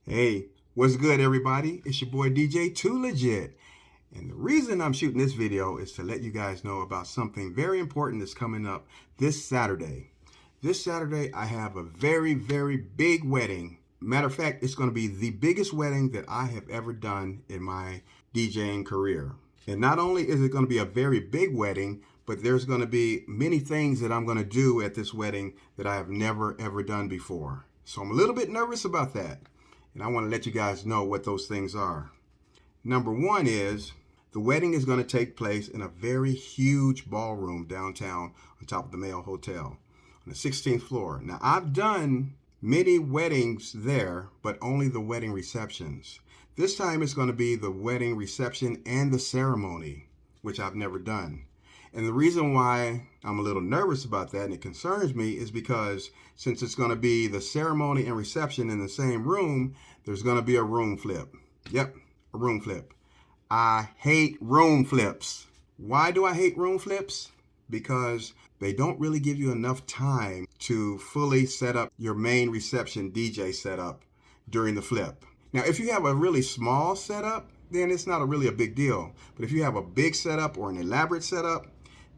Hey, what's good, everybody? It's your boy DJ Too Legit. And the reason I'm shooting this video is to let you guys know about something very important that's coming up this Saturday. This Saturday, I have a very, very big wedding. Matter of fact, it's going to be the biggest wedding that I have ever done in my DJing career. And not only is it going to be a very big wedding, but there's going to be many things that I'm going to do at this wedding that I have never, ever done before. So I'm a little bit nervous about that. And I want to let you guys know what those things are. Number one is the wedding is going to take place in a very huge ballroom downtown on top of the Mayo Hotel on the 16th floor. Now, I've done many weddings there, but only the wedding receptions. This time it's going to be the wedding reception and the ceremony, which I've never done. And the reason why I'm a little nervous about that and it concerns me is because since it's going to be the ceremony and reception in the same room, there's going to be a room flip. Yep, a room flip. I hate room flips. Why do I hate room flips? Because they don't really give you enough time to fully set up your main reception DJ setup during the flip. Now, if you have a really small setup, then it's not really a big deal. But if you have a big setup or an elaborate setup,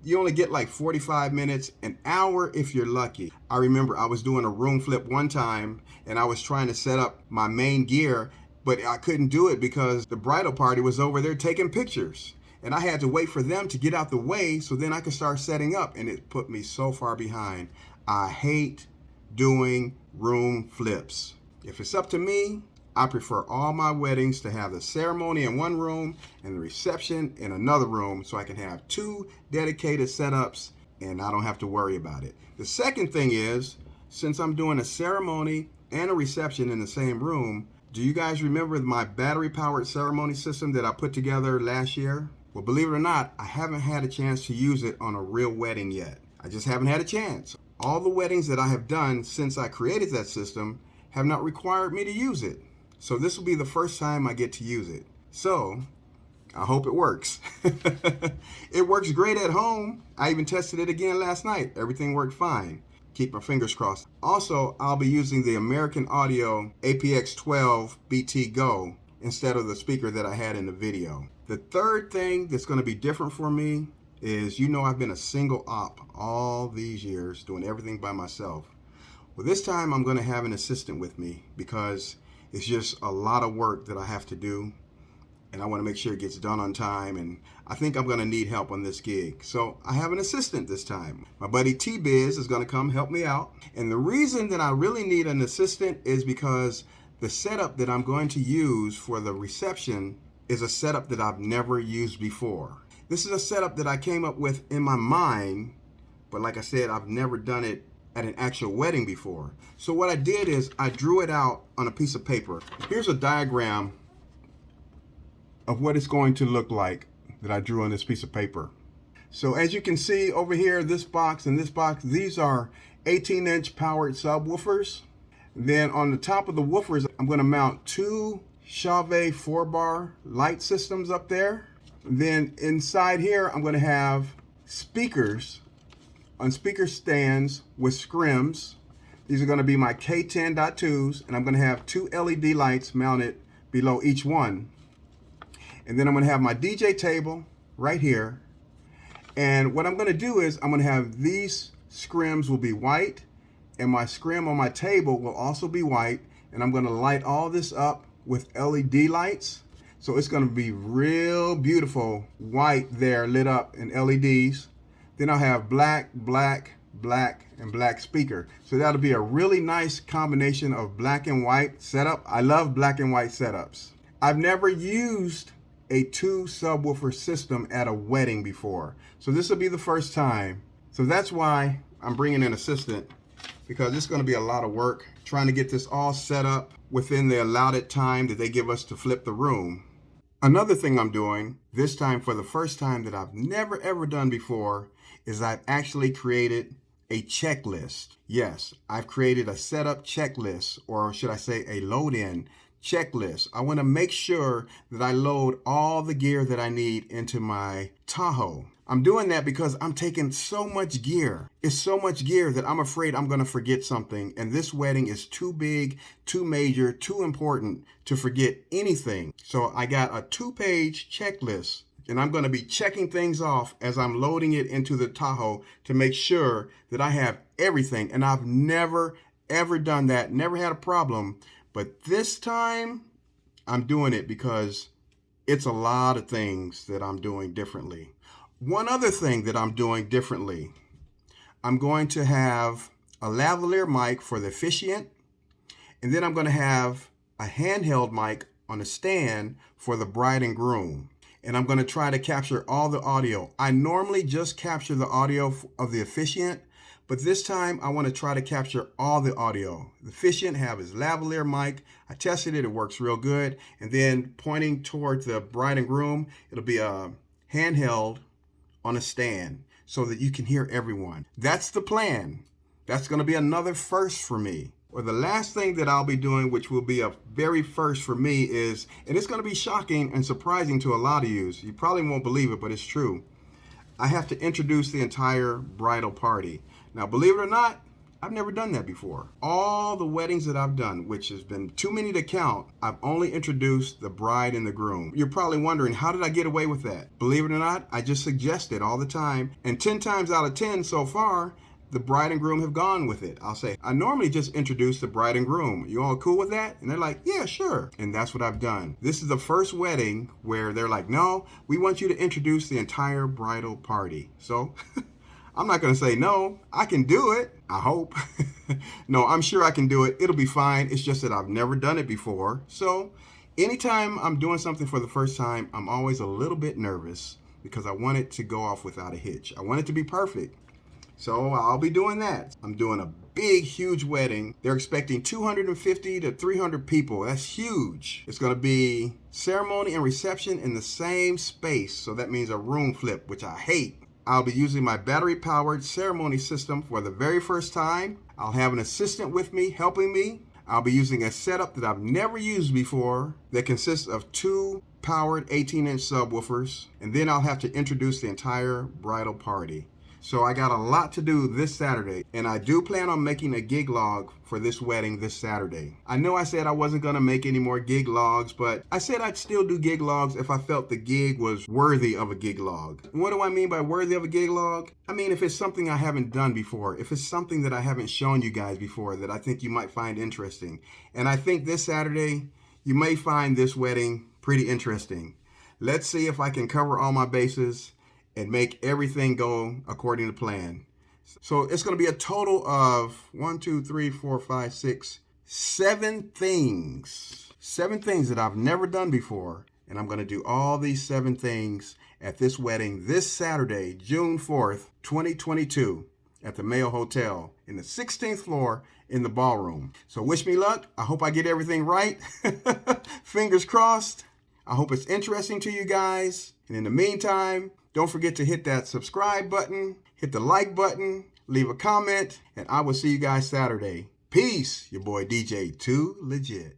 you only get like 45 minutes, an hour if you're lucky. I remember I was doing a room flip one time and I was trying to set up my main gear, but I couldn't do it because the bridal party was over there taking pictures. And I had to wait for them to get out the way so then I could start setting up, and it put me so far behind. I hate doing room flips. If it's up to me, I prefer all my weddings to have the ceremony in one room and the reception in another room so I can have two dedicated setups and I don't have to worry about it. The second thing is, since I'm doing a ceremony and a reception in the same room, do you guys remember my battery-powered ceremony system that I put together last year? Well, believe it or not, I haven't had a chance to use it on a real wedding yet. I just haven't had a chance. All the weddings that I have done since I created that system have not required me to use it. So this will be the first time I get to use it. So I hope it works. It works great at home. I even tested it again last night. Everything worked fine. Keep my fingers crossed. Also, I'll be using the American Audio APX12 BT Go instead of the speaker that I had in the video. The third thing that's going to be different for me is, I've been a single op all these years doing everything by myself. Well, this time I'm going to have an assistant with me because it's just a lot of work that I have to do, and I want to make sure it gets done on time, and I think I'm going to need help on this gig. So I have an assistant this time. My buddy T-Biz is going to come help me out, and the reason that I really need an assistant is because the setup that I'm going to use for the reception is a setup that I've never used before. This is a setup that I came up with in my mind, but like I said, I've never done it at an actual wedding before. So what I did is I drew it out on a piece of paper. Here's a diagram of what it's going to look like that I drew on this piece of paper. So as you can see over here, this box and this box, these are 18-inch powered subwoofers. Then on the top of the woofers, I'm going to mount two Chauvet 4-bar light systems up there. Then inside here, I'm going to have speakers on speaker stands with scrims. These are going to be my K10.2s, and I'm going to have two LED lights mounted below each one. And then I'm going to have my DJ table right here. And what I'm going to do is I'm going to have these scrims will be white, and my scrim on my table will also be white, and I'm going to light all this up with LED lights. So it's going to be real beautiful white there lit up in LEDs. Then I'll have black, black, black, and black speaker. So that'll be a really nice combination of black and white setup. I love black and white setups. I've never used a two subwoofer system at a wedding before. So this will be the first time. So that's why I'm bringing an assistant, because it's going to be a lot of work trying to get this all set up within the allotted time that they give us to flip the room. Another thing I'm doing, this time for the first time that I've never ever done before, is I've actually created a checklist. Yes, I've created a setup checklist, or should I say a load-in checklist. I want to make sure that I load all the gear that I need into my Tahoe. I'm doing that because I'm taking so much gear. It's so much gear that I'm afraid I'm going to forget something. And this wedding is too big, too major, too important to forget anything. So I got a 2-page checklist, and I'm going to be checking things off as I'm loading it into the Tahoe to make sure that I have everything. And I've never, ever done that, never had a problem. But this time I'm doing it because it's a lot of things that I'm doing differently. One other thing that I'm doing differently, I'm going to have a lavalier mic for the officiant, and then I'm going to have a handheld mic on a stand for the bride and groom. And I'm going to try to capture all the audio. I normally just capture the audio of the officiant, but this time I want to try to capture all the audio. The officiant have his lavalier mic. I tested it, it works real good. And then pointing towards the bride and groom, it'll be a handheld on a stand so that you can hear everyone. That's the plan. That's going to be another first for me. Or the last thing that I'll be doing, which will be a very first for me, is, and it's going to be shocking and surprising to a lot of you. You probably won't believe it, but it's true. I have to introduce the entire bridal party. Now, believe it or not, I've never done that before. All the weddings that I've done, which has been too many to count, I've only introduced the bride and the groom. You're probably wondering, how did I get away with that? Believe it or not, I just suggest it all the time. And 10 times out of 10 so far, the bride and groom have gone with it. I'll say, I normally just introduce the bride and groom. You all cool with that? And they're like, yeah, sure. And that's what I've done. This is the first wedding where they're like, no, we want you to introduce the entire bridal party. So I'm not going to say no. I can do it. I hope. No, I'm sure I can do it. It'll be fine. It's just that I've never done it before. So anytime I'm doing something for the first time, I'm always a little bit nervous because I want it to go off without a hitch. I want it to be perfect. So I'll be doing that. I'm doing a big, huge wedding. They're expecting 250 to 300 people. That's huge. It's going to be ceremony and reception in the same space. So that means a room flip, which I hate. I'll be using my battery-powered ceremony system for the very first time. I'll have an assistant with me helping me. I'll be using a setup that I've never used before that consists of 2 powered 18-inch subwoofers. And then I'll have to introduce the entire bridal party. So I got a lot to do this Saturday, and I do plan on making a gig log for this wedding this Saturday. I know I said I wasn't going to make any more gig logs, but I said I'd still do gig logs if I felt the gig was worthy of a gig log. What do I mean by worthy of a gig log? I mean if it's something I haven't done before, if it's something that I haven't shown you guys before that I think you might find interesting. And I think this Saturday, you may find this wedding pretty interesting. Let's see if I can cover all my bases and make everything go according to plan. So it's going to be a total of 1, 2, 3, 4, 5, 6, 7 things. 7 things that I've never done before. And I'm going to do all these 7 things at this wedding this Saturday, June 4th, 2022, at the Mayo Hotel in the 16th floor in the ballroom. So wish me luck. I hope I get everything right. Fingers crossed. I hope it's interesting to you guys. And in the meantime, don't forget to hit that subscribe button, hit the like button, leave a comment, and I will see you guys Saturday. Peace, your boy DJ Too Legit.